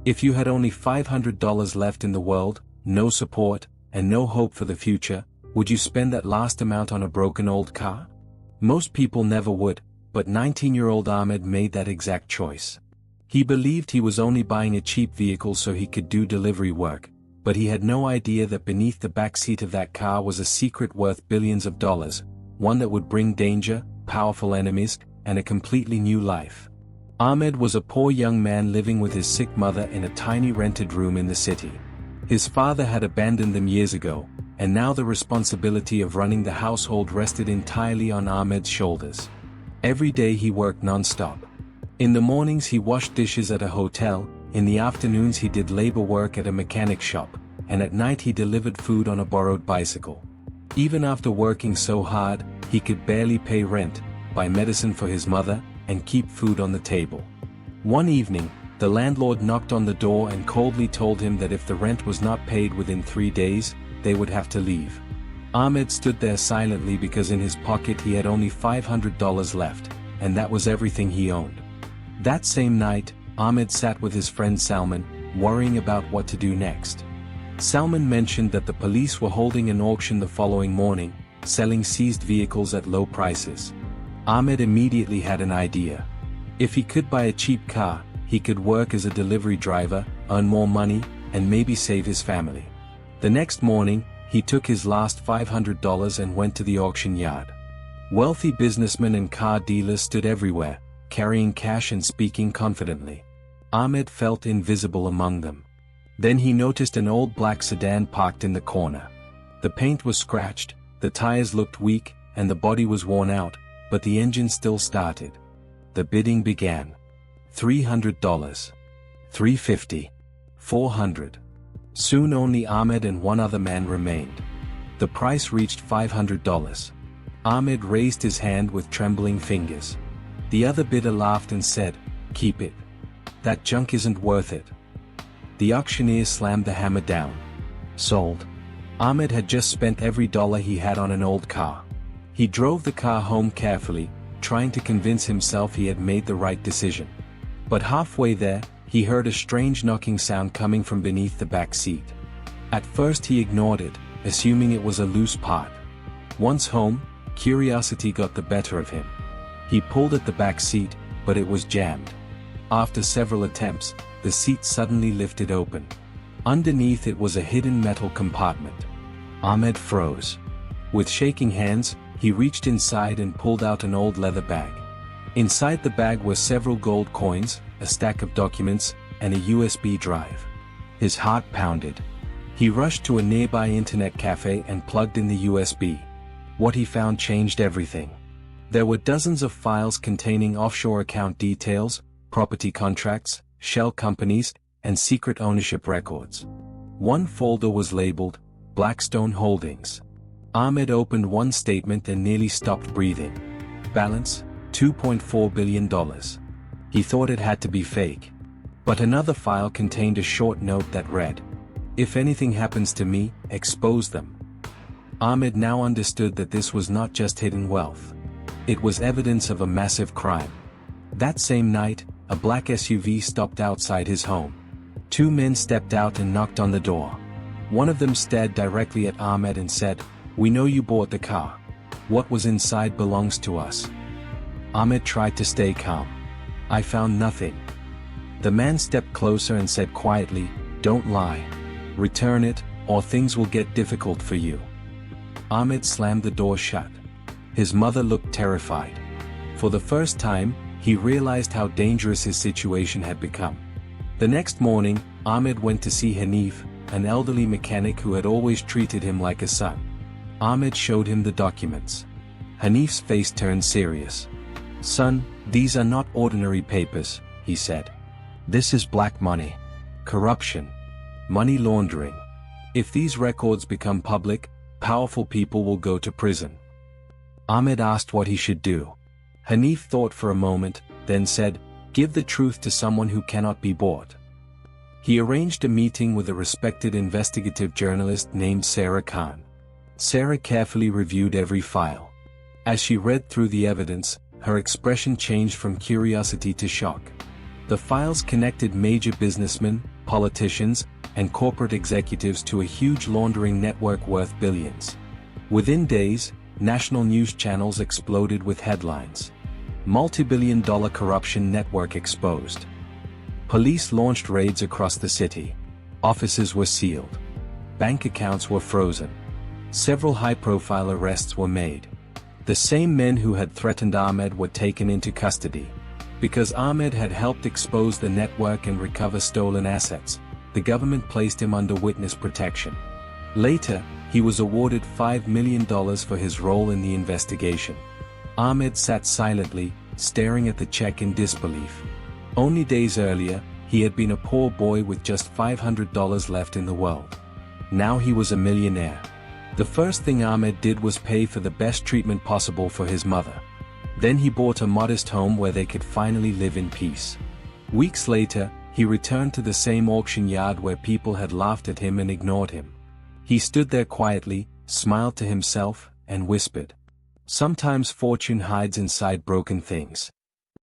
If you had only $500 left in the world, no support, and no hope for the future, would you spend that last amount on a broken old car? Most people never would, but 19-year-old Ahmed made that exact choice. He believed he was only buying a cheap vehicle so he could do delivery work, but he had no idea that beneath the backseat of that car was a secret worth billions of dollars, one that would bring danger, powerful enemies, and a completely new life. Ahmed was a poor young man living with his sick mother in a tiny rented room in the city. His father had abandoned them years ago, and now the responsibility of running the household rested entirely on Ahmed's shoulders. Every day he worked non-stop. In the mornings he washed dishes at a hotel, in the afternoons he did labor work at a mechanic shop, and at night he delivered food on a borrowed bicycle. Even after working so hard, he could barely pay rent, buy medicine for his mother, and keep food on the table. One evening, the landlord knocked on the door and coldly told him that if the rent was not paid within 3 days, they would have to leave. Ahmed stood there silently because in his pocket he had only $500 left, and that was everything he owned. That same night, Ahmed sat with his friend Salman, worrying about what to do next. Salman mentioned that the police were holding an auction the following morning, selling seized vehicles at low prices. Ahmed immediately had an idea. If he could buy a cheap car, he could work as a delivery driver, earn more money, and maybe save his family. The next morning, he took his last $500 and went to the auction yard. Wealthy businessmen and car dealers stood everywhere, carrying cash and speaking confidently. Ahmed felt invisible among them. Then he noticed an old black sedan parked in the corner. The paint was scratched, the tires looked weak, and the body was worn out, but the engine still started. The bidding began. $300. $350. $400. Soon only Ahmed and one other man remained. The price reached $500. Ahmed raised his hand with trembling fingers. The other bidder laughed and said, "Keep it. That junk isn't worth it." The auctioneer slammed the hammer down. Sold. Ahmed had just spent every dollar he had on an old car. He drove the car home carefully, trying to convince himself he had made the right decision. But halfway there, he heard a strange knocking sound coming from beneath the back seat. At first he ignored it, assuming it was a loose part. Once home, curiosity got the better of him. He pulled at the back seat, but it was jammed. After several attempts, the seat suddenly lifted open. Underneath it was a hidden metal compartment. Ahmed froze. With shaking hands, he reached inside and pulled out an old leather bag. Inside the bag were several gold coins, a stack of documents, and a USB drive. His heart pounded. He rushed to a nearby internet cafe and plugged in the USB. What he found changed everything. There were dozens of files containing offshore account details, property contracts, shell companies, and secret ownership records. One folder was labeled, Blackstone Holdings. Ahmed opened one statement and nearly stopped breathing. Balance, $2.4 billion. He thought it had to be fake. But another file contained a short note that read, "If anything happens to me, expose them." Ahmed now understood that this was not just hidden wealth. It was evidence of a massive crime. That same night, a black SUV stopped outside his home. Two men stepped out and knocked on the door. One of them stared directly at Ahmed and said, "We know you bought the car. What was inside belongs to us." Ahmed tried to stay calm. "I found nothing." The man stepped closer and said quietly, "Don't lie. Return it, or things will get difficult for you." Ahmed slammed the door shut. His mother looked terrified. For the first time, he realized how dangerous his situation had become. The next morning, Ahmed went to see Hanif, an elderly mechanic who had always treated him like a son. Ahmed showed him the documents. Hanif's face turned serious. "Son, these are not ordinary papers," he said. "This is black money. Corruption. Money laundering. If these records become public, powerful people will go to prison." Ahmed asked what he should do. Hanif thought for a moment, then said, "Give the truth to someone who cannot be bought." He arranged a meeting with a respected investigative journalist named Sarah Khan. Sarah carefully reviewed every file. As she read through the evidence, her expression changed from curiosity to shock. The files connected major businessmen, politicians, and corporate executives to a huge laundering network worth billions. Within days, national news channels exploded with headlines. Multi-billion-dollar corruption network exposed. Police launched raids across the city. Offices were sealed. Bank accounts were frozen. Several high-profile arrests were made. The same men who had threatened Ahmed were taken into custody. Because Ahmed had helped expose the network and recover stolen assets, the government placed him under witness protection. Later, he was awarded $5 million for his role in the investigation. Ahmed sat silently, staring at the check in disbelief. Only days earlier, he had been a poor boy with just $500 left in the world. Now he was a millionaire. The first thing Ahmed did was pay for the best treatment possible for his mother. Then he bought a modest home where they could finally live in peace. Weeks later, he returned to the same auction yard where people had laughed at him and ignored him. He stood there quietly, smiled to himself, and whispered, "Sometimes fortune hides inside broken things."